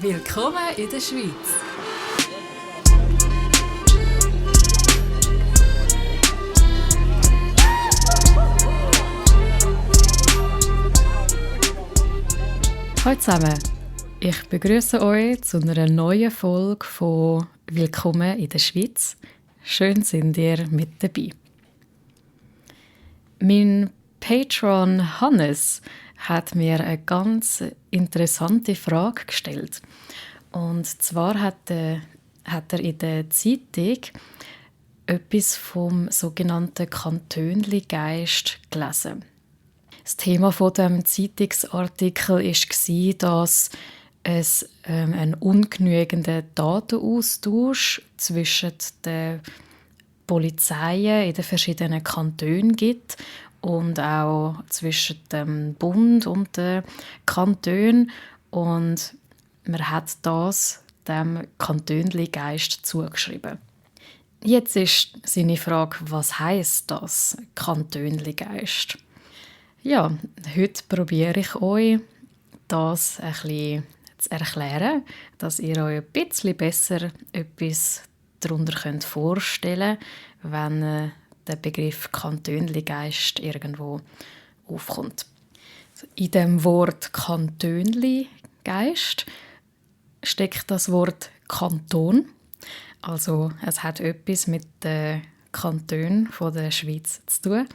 Willkommen in der Schweiz! Hallo zusammen, ich begrüße euch zu einer neuen Folge von Willkommen in der Schweiz. Schön sind ihr mit dabei. Mein Patron Hannes hat mir eine ganz interessante Frage gestellt. Und zwar hat er in der Zeitung etwas vom sogenannten Kantönli-Geist gelesen. Das Thema von dem Zeitungsartikel war, dass es einen ungenügenden Datenaustausch zwischen den Polizeien in den verschiedenen Kantonen gibt und auch zwischen dem Bund und den Kantonen. Und man hat das dem Kantönli-Geist zugeschrieben. Jetzt ist seine Frage, was heisst das, Kantönli-Geist? Ja, heute probiere ich euch, das ein bisschen zu erklären, dass ihr euch ein bisschen besser etwas darunter vorstellen könnt, wenn der Begriff Kantönli-Geist irgendwo aufkommt. In dem Wort Kantönli-Geist steckt das Wort Kanton. Also es hat etwas mit den Kantonen der Schweiz zu tun.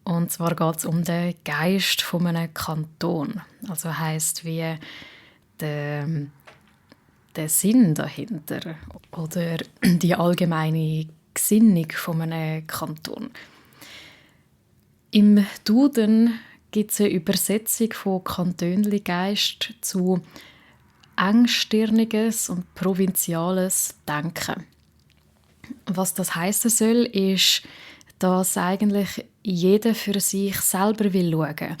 Und zwar geht es um den Geist von einem Kanton. Also heisst wie der Sinn dahinter oder die allgemeine Gesinnung von einem Kanton. Im Duden gibt es eine Übersetzung von Kantönli-Geist zu engstirniges und provinziales Denken. Was das heissen soll, ist, dass eigentlich jeder für sich selber will schauen.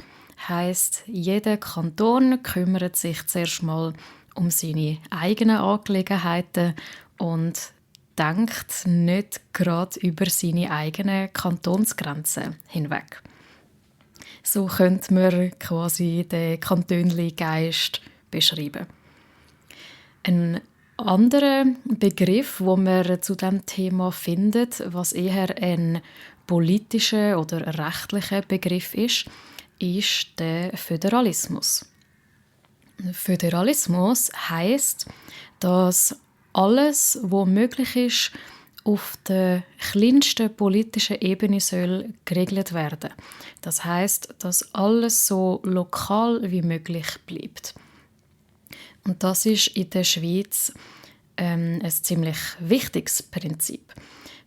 Heisst, jeder Kanton kümmert sich zuerst mal um seine eigenen Angelegenheiten und denkt nicht gerade über seine eigenen Kantonsgrenzen hinweg. So könnte man quasi den Kantönli-Geist beschreiben. Ein anderer Begriff, wo man zu diesem Thema findet, was eher ein politischer oder rechtlicher Begriff ist der Föderalismus. Föderalismus heisst, dass alles, was möglich ist, auf der kleinsten politischen Ebene soll geregelt werden. Das heisst, dass alles so lokal wie möglich bleibt. Und das ist in der Schweiz ein ziemlich wichtiges Prinzip.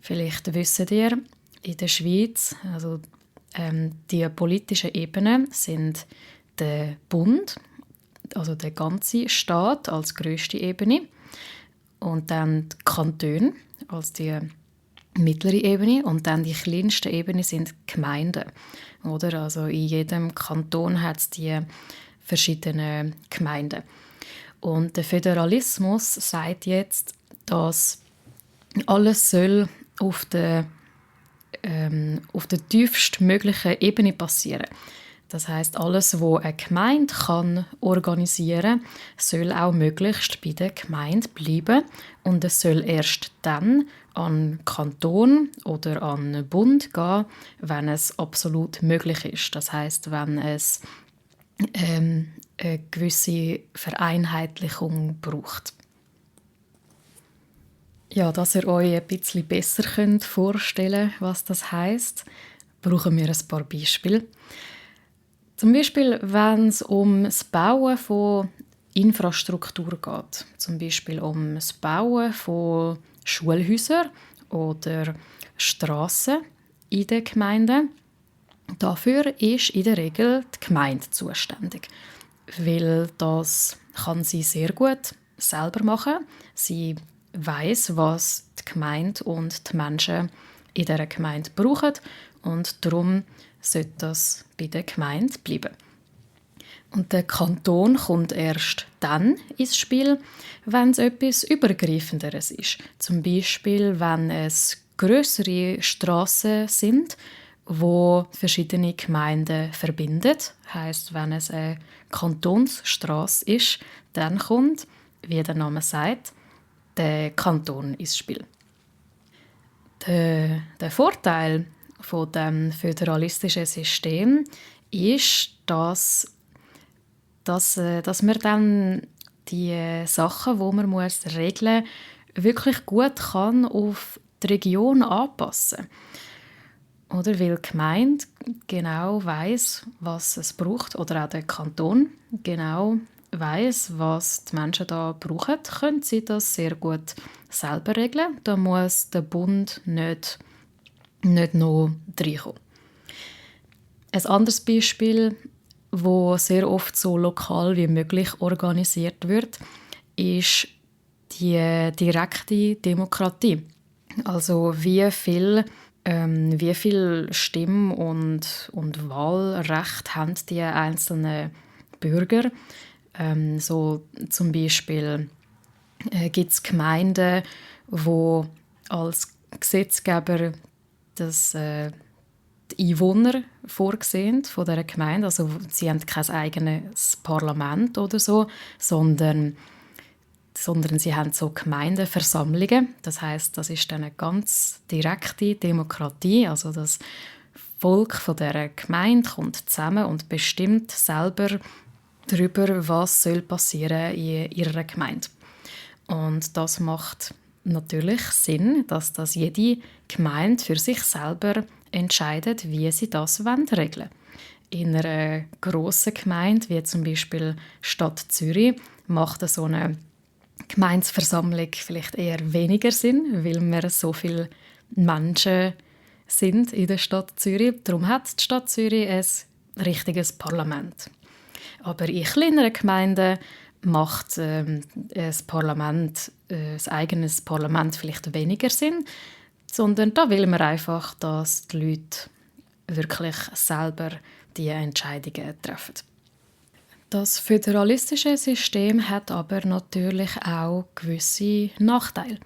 Vielleicht wisst ihr, in der Schweiz, also die politischen Ebenen sind der Bund, also der ganze Staat als grösste Ebene, und dann die Kantone als die mittlere Ebene, und dann die kleinste Ebene sind die Gemeinden. Oder? Also in jedem Kanton hat es die verschiedenen Gemeinden. Und der Föderalismus sagt jetzt, dass alles soll auf der tiefstmöglichen Ebene passieren. Das heißt, alles, was eine Gemeinde kann organisieren kann, soll auch möglichst bei der Gemeinde bleiben. Und es soll erst dann an den Kanton oder an den Bund gehen, wenn es absolut möglich ist. Das heißt, wenn es eine gewisse Vereinheitlichung braucht. Ja, dass ihr euch ein bisschen besser vorstellen könnt, was das heisst, brauchen wir ein paar Beispiele. Zum Beispiel, wenn es um das Bauen von Infrastruktur geht. Zum Beispiel um das Bauen von Schulhäusern oder Strassen in den Gemeinden. Dafür ist in der Regel die Gemeinde zuständig, weil das kann sie sehr gut selber machen. Sie weiss, was die Gemeinde und die Menschen in dieser Gemeinde brauchen, und darum sollte das bei der Gemeinde bleiben. Und der Kanton kommt erst dann ins Spiel, wenn es etwas Übergreifenderes ist. Zum Beispiel, wenn es grössere Strassen sind, wo verschiedene Gemeinden verbindet. Heisst, wenn es eine Kantonsstrasse ist, dann kommt wie der Name sagt, der Kanton ins Spiel. Der Vorteil von dem föderalistischen System ist, dass man dann die Sachen, die man regeln muss, wirklich gut kann auf die Region anpassen. Oder weil die Gemeinde genau weiss, was es braucht, oder auch der Kanton genau weiss, was die Menschen da brauchen, können sie das sehr gut selber regeln. Da muss der Bund nicht noch reinkommen. Ein anderes Beispiel, wo sehr oft so lokal wie möglich organisiert wird, ist die direkte Demokratie. Also wie viel Stimm- und Wahlrecht haben die einzelnen Bürger. So zum Beispiel gibt es Gemeinden, wo als Gesetzgeber die Einwohner vorgesehen von dieser Gemeinde. Also sie haben kein eigenes Parlament oder so, sondern sie haben so Gemeindeversammlungen. Das heißt, das ist dann eine ganz direkte Demokratie. Also das Volk von dieser Gemeinde kommt zusammen und bestimmt selber darüber, was soll passieren in ihrer Gemeinde. Und das macht natürlich Sinn, dass das jede Gemeinde für sich selber entscheidet, wie sie das regeln wollen. In einer grossen Gemeinde, wie zum Beispiel Stadt Zürich, macht so eine Gemeindeversammlung vielleicht eher weniger Sinn, weil wir so viele Menschen sind in der Stadt Zürich. Darum hat die Stadt Zürich ein richtiges Parlament. Aber in kleineren Gemeinden macht ein eigenes Parlament vielleicht weniger Sinn, sondern da will man einfach, dass die Leute wirklich selber die Entscheidungen treffen. Das föderalistische System hat aber natürlich auch gewisse Nachteile.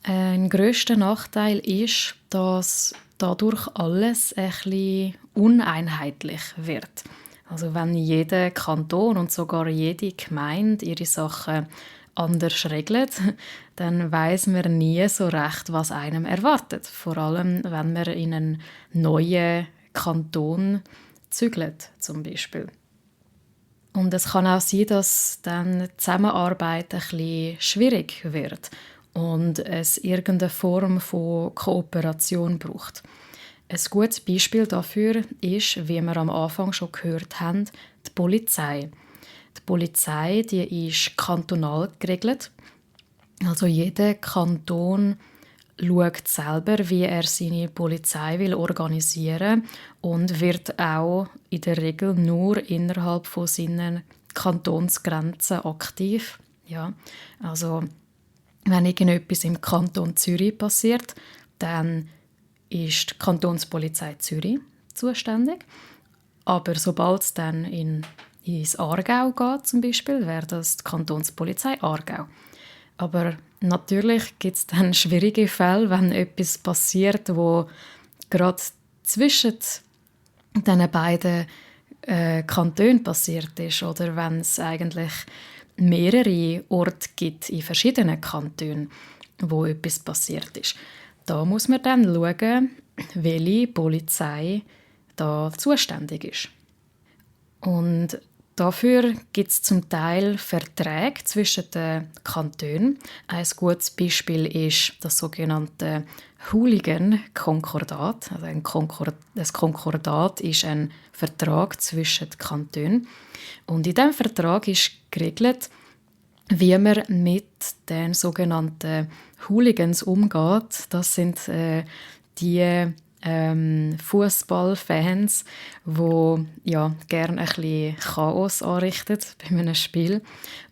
Ein grösster Nachteil ist, dass dadurch alles ein bisschen uneinheitlich wird. Also wenn jeder Kanton und sogar jede Gemeinde ihre Sachen anders regelt, dann weiss man nie so recht, was einem erwartet. Vor allem, wenn man in einen neuen Kanton zügelt, zum Beispiel. Und es kann auch sein, dass dann die Zusammenarbeit ein bisschen schwierig wird und es irgendeine Form von Kooperation braucht. Ein gutes Beispiel dafür ist, wie wir am Anfang schon gehört haben, die Polizei. Die Polizei, die ist kantonal geregelt. Also jeder Kanton schaut selber, wie er seine Polizei will organisieren und wird auch in der Regel nur innerhalb von seinen Kantonsgrenzen aktiv. Ja, also wenn irgendetwas im Kanton Zürich passiert, dann ist die Kantonspolizei Zürich zuständig. Aber sobald es dann ins Aargau geht, zum Beispiel, wäre das die Kantonspolizei Aargau. Aber natürlich gibt es dann schwierige Fälle, wenn etwas passiert, wo gerade zwischen diesen beiden Kantonen passiert ist oder wenn es eigentlich mehrere Orte gibt in verschiedenen Kantonen, wo etwas passiert ist. Da muss man dann schauen, welche Polizei da zuständig ist. Und dafür gibt es zum Teil Verträge zwischen den Kantonen. Ein gutes Beispiel ist das sogenannte Hooligan-Konkordat. Also ein Konkordat ist ein Vertrag zwischen den Kantonen. Und in diesem Vertrag ist geregelt, wie man mit den sogenannten Hooligans umgeht. Das sind die Fußballfans, die gerne ein bisschen Chaos anrichten bei einem Spiel.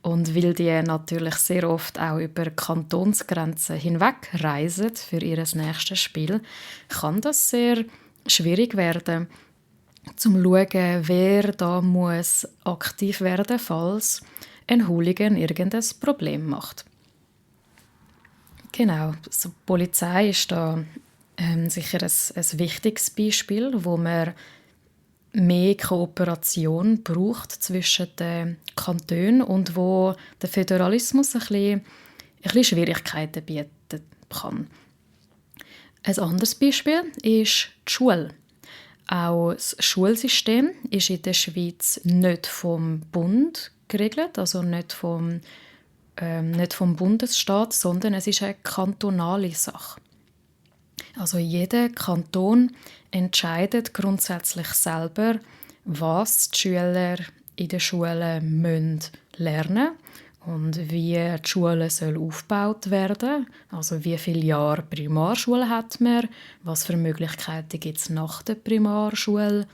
Und weil die natürlich sehr oft auch über Kantonsgrenzen hinweg reisen für ihr nächstes Spiel, kann das sehr schwierig werden, zum zu schauen, wer da muss aktiv werden muss, falls ein Hooligan irgendein Problem macht. Genau, also die Polizei ist da sicher ein wichtiges Beispiel, wo man mehr Kooperation braucht zwischen den Kantonen und wo der Föderalismus ein bisschen Schwierigkeiten bieten kann. Ein anderes Beispiel ist die Schule. Auch das Schulsystem ist in der Schweiz nicht vom Bund geregelt, also nicht vom Bundesstaat, sondern es ist eine kantonale Sache. Also jeder Kanton entscheidet grundsätzlich selber, was die Schüler in der Schule lernen müssen und wie die Schule soll aufgebaut werden. Also wie viele Jahre Primarschule hat man, was für Möglichkeiten gibt es nach der Primarschule.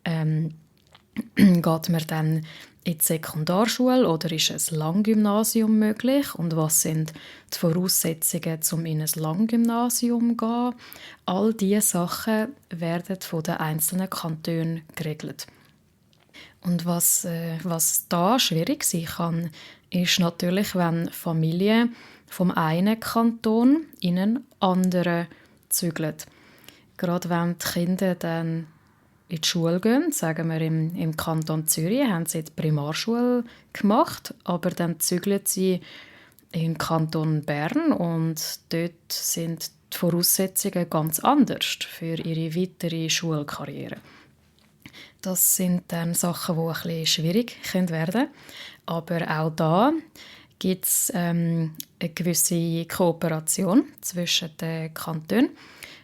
Geht man dann in die Sekundarschule oder ist ein Langgymnasium möglich? Und was sind die Voraussetzungen, um in ein Langgymnasium zu gehen? All diese Sachen werden von den einzelnen Kantonen geregelt. Und was da schwierig sein kann, ist natürlich, wenn Familien vom einen Kanton in einen anderen zügeln. Gerade wenn die Kinder dann in die Schule gehen, sagen wir im Kanton Zürich, haben sie die Primarschule gemacht, aber dann zügeln sie in den Kanton Bern und dort sind die Voraussetzungen ganz anders für ihre weitere Schulkarriere. Das sind dann Sachen, die ein bisschen schwierig werden können. Aber auch da gibt es eine gewisse Kooperation zwischen den Kantonen.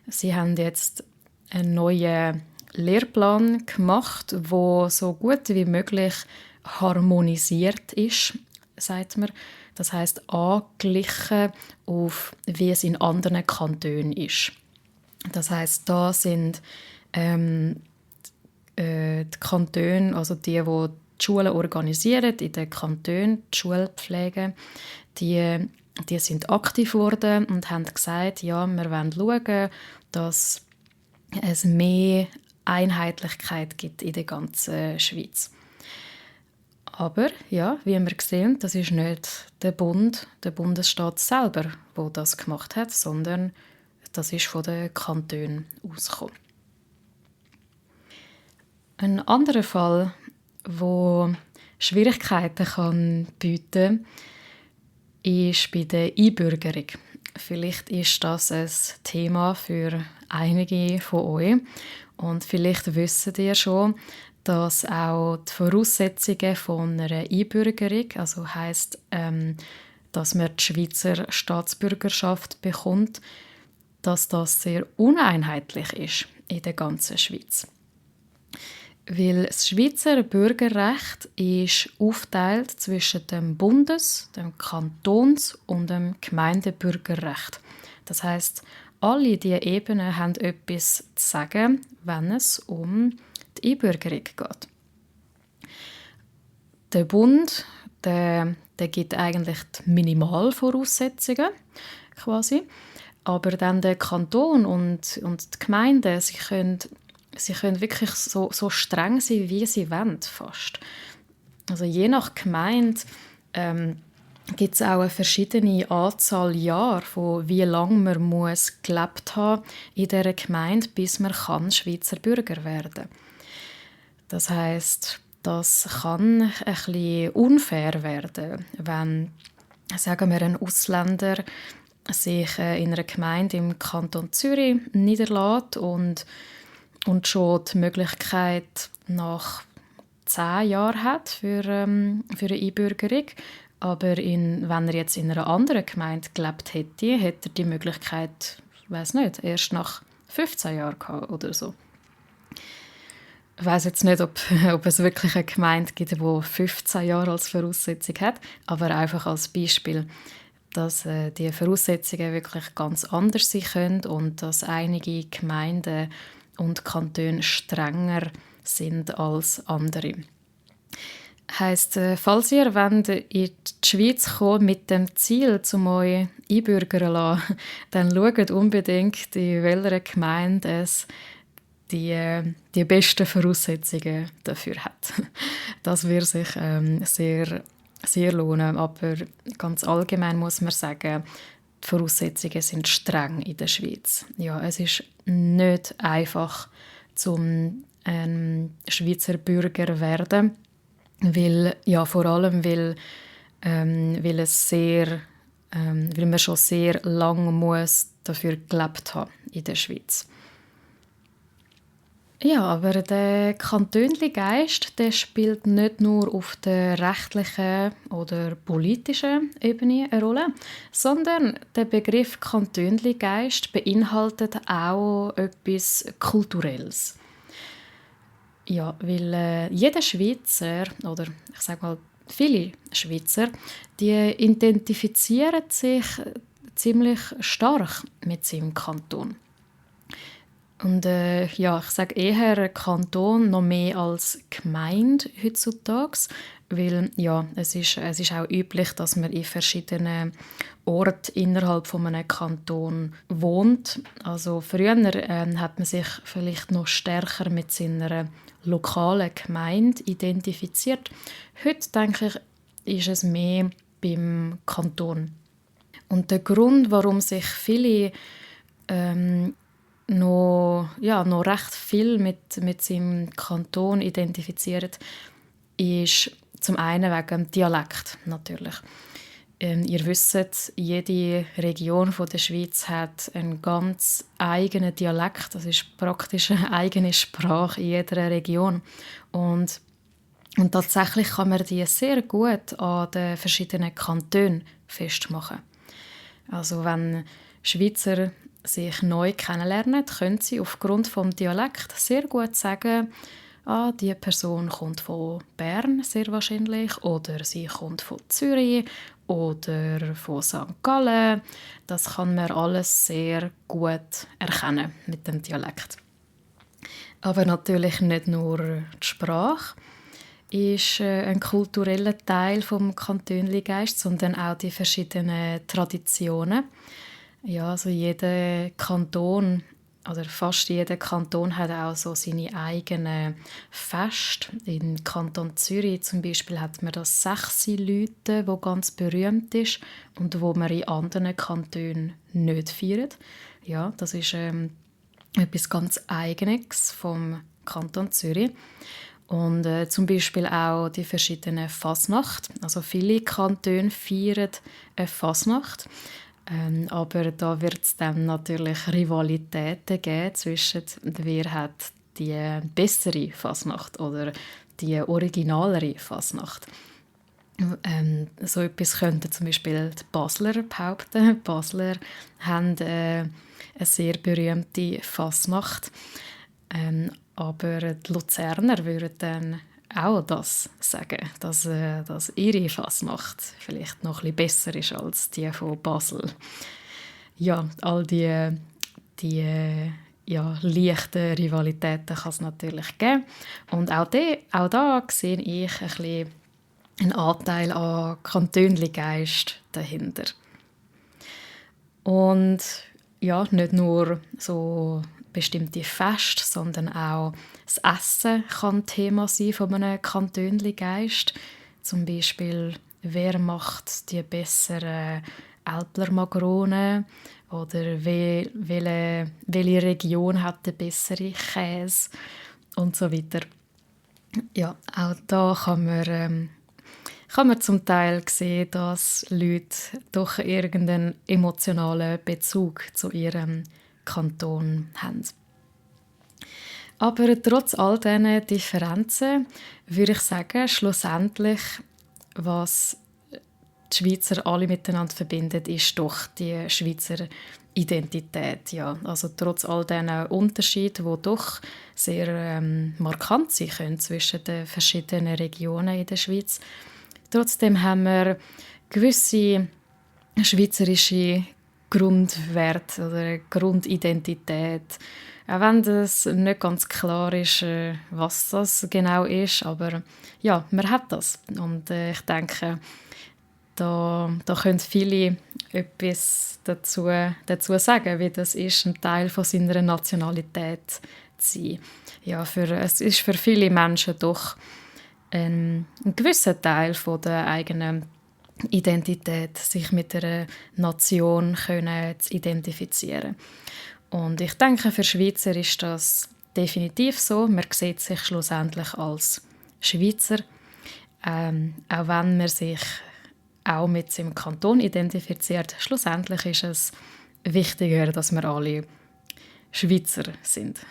Sie haben jetzt einen neuen Lehrplan gemacht, der so gut wie möglich harmonisiert ist, sagt man. Das heisst, angeglichen auf, wie es in anderen Kantonen ist. Das heisst, da sind die Kantone, also die Schulen organisieren, in den Kantonen, die Schulpflege, die sind aktiv geworden und haben gesagt, ja, wir wollen schauen, dass es mehr Einheitlichkeit gibt in der ganzen Schweiz. Aber ja, wie wir sehen, das ist nicht der Bundesstaat selber, der das gemacht hat, sondern das ist von den Kantonen ausgekommen. Ein anderer Fall, wo Schwierigkeiten kann bieten, ist bei der Einbürgerung. Vielleicht ist das ein Thema für einige von euch. Und vielleicht wisst ihr schon, dass auch die Voraussetzungen von einer Einbürgerung, also heisst, dass man die Schweizer Staatsbürgerschaft bekommt, dass das sehr uneinheitlich ist in der ganzen Schweiz. Weil das Schweizer Bürgerrecht ist aufgeteilt zwischen dem Bundes-, dem Kantons- und dem Gemeindebürgerrecht. Das heisst, alle diese Ebenen haben etwas zu sagen, wenn es um die Einbürgerung geht. Der Bund der gibt eigentlich die Minimalvoraussetzungen, quasi. Aber dann der Kanton und die Gemeinden, sie können wirklich so streng sein, wie sie wollen, fast. Also je nach Gemeinde gibt es auch eine verschiedene Anzahl Jahre, von wie lange man muss gelebt haben in dieser Gemeinde, bis man Schweizer Bürger werden kann. Das heisst, das kann ein bisschen unfair werden, wenn, sagen wir, ein Ausländer sich in einer Gemeinde im Kanton Zürich niederlässt und schon die Möglichkeit nach 10 Jahren hat für eine Einbürgerung. Aber wenn er jetzt in einer anderen Gemeinde gelebt hätte, hätte er die Möglichkeit, ich weiss nicht, erst nach 15 Jahren gehabt oder so. Ich weiss jetzt nicht, ob es wirklich eine Gemeinde gibt, die 15 Jahre als Voraussetzung hat, aber einfach als Beispiel, dass die Voraussetzungen wirklich ganz anders sein können und dass einige Gemeinden und Kantone strenger sind als andere. Heisst, falls ihr in die Schweiz kommt mit dem Ziel, euch einbürgern zu lassen, dann schaut unbedingt, in welcher Gemeinde es die besten Voraussetzungen dafür hat. Das wird sich sehr, sehr lohnen. Aber ganz allgemein muss man sagen, die Voraussetzungen sind streng in der Schweiz. Ja, es ist nicht einfach, ein Schweizer Bürger werden, vor allem weil man schon sehr lange muss dafür gelebt haben in der Schweiz. Ja, aber der Kantönli-Geist, der spielt nicht nur auf der rechtlichen oder politischen Ebene eine Rolle, sondern der Begriff Kantönli-Geist beinhaltet auch etwas Kulturelles. Ja, weil jeder Schweizer, oder ich sage mal viele Schweizer, die identifizieren sich ziemlich stark mit seinem Kanton. Und ich sage eher Kanton noch mehr als Gemeinde heutzutage, weil es ist auch üblich, dass man in verschiedenen Orten innerhalb von einem Kanton wohnt. Also früher hat man sich vielleicht noch stärker mit seiner lokalen Gemeinde identifiziert. Heute, denke ich, ist es mehr beim Kanton. Und der Grund, warum sich viele noch recht viel mit seinem Kanton identifizieren, ist zum einen wegen dem Dialekt natürlich. Ihr wisst, jede Region der Schweiz hat einen ganz eigenen Dialekt. Das ist praktisch eine eigene Sprache in jeder Region. Und tatsächlich kann man die sehr gut an den verschiedenen Kantonen festmachen. Also wenn Schweizer sich neu kennenlernen, können sie aufgrund des Dialekts sehr gut sagen, die Person kommt von Bern sehr wahrscheinlich oder sie kommt von Zürich oder von St. Gallen. Das kann man alles sehr gut erkennen mit dem Dialekt. Aber natürlich nicht nur die Sprache ist ein kultureller Teil vom Kantönli-Geist, sondern auch die verschiedenen Traditionen. Ja, also jeder Kanton oder fast jeder Kanton hat auch so seine eigenen Feste. Im Kanton Zürich zum Beispiel hat man das Sechsi-Läuten, wo ganz berühmt ist und wo man in anderen Kantonen nicht feiert. Ja, das ist etwas ganz Eigenes vom Kanton Zürich. Und zum Beispiel auch die verschiedenen Fasnacht. Also viele Kantone feiern eine Fasnacht. Aber da wird es dann natürlich Rivalitäten geben zwischen wer hat die bessere Fasnacht oder die originalere Fasnacht. So etwas könnten zum Beispiel die Basler behaupten. Die Basler haben eine sehr berühmte Fasnacht. Aber die Luzerner würden dann auch das sagen, dass ihre Fasnacht vielleicht noch ein bisschen besser ist als die von Basel. Ja, all die leichten Rivalitäten kann es natürlich geben. Und auch da sehe ich ein bisschen einen Anteil an Kantönli-Geist dahinter. Und ja, nicht nur so bestimmte Feste, sondern auch das Essen kann Thema sein von einem Kantönli-Geist. Zum Beispiel, wer macht die besseren Älpler Makronen oder welche Region hat den besseren Käse und so weiter. Ja, auch da kann man zum Teil sehen, dass Leute doch irgendeinen emotionalen Bezug zu ihrem Kanton haben. Aber trotz all diesen Differenzen würde ich sagen, schlussendlich, was die Schweizer alle miteinander verbindet, ist doch die Schweizer Identität. Ja. Also trotz all diesen Unterschieden, die doch sehr markant sein können zwischen den verschiedenen Regionen in der Schweiz. Trotzdem haben wir gewisse schweizerische Grundwerte oder Grundidentität. Auch wenn das nicht ganz klar ist, was das genau ist, aber ja, man hat das. Und ich denke, da können viele etwas dazu sagen, wie das ist, ein Teil von seiner Nationalität zu sein. Ja, es ist für viele Menschen doch ein gewisser Teil von der eigenen Identität, sich mit einer Nation zu identifizieren. Und ich denke, für Schweizer ist das definitiv so. Man sieht sich schlussendlich als Schweizer, auch wenn man sich auch mit seinem Kanton identifiziert. Schlussendlich ist es wichtiger, dass wir alle Schweizer sind.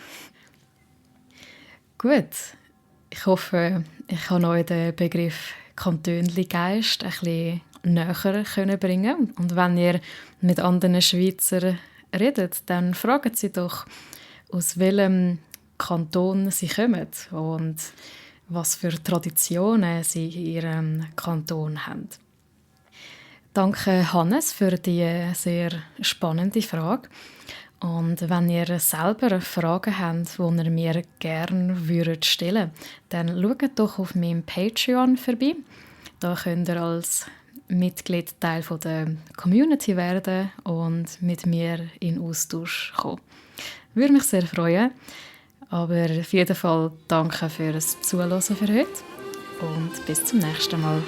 Gut, ich hoffe, ich kann euch den Begriff Kantönli-Geist ein bisschen näher bringen. Und wenn ihr mit anderen Schweizern redet, dann fragen sie doch, aus welchem Kanton sie kommen und was für Traditionen sie in ihrem Kanton haben. Danke, Hannes, für die sehr spannende Frage. Und wenn ihr selber Fragen habt, die ihr mir gerne stellen würdet, dann schaut doch auf meinem Patreon vorbei. Da könnt ihr als Mitglied Teil der Community werden und mit mir in Austausch kommen. Würde mich sehr freuen. Aber auf jeden Fall danke für das Zuhören für heute und bis zum nächsten Mal.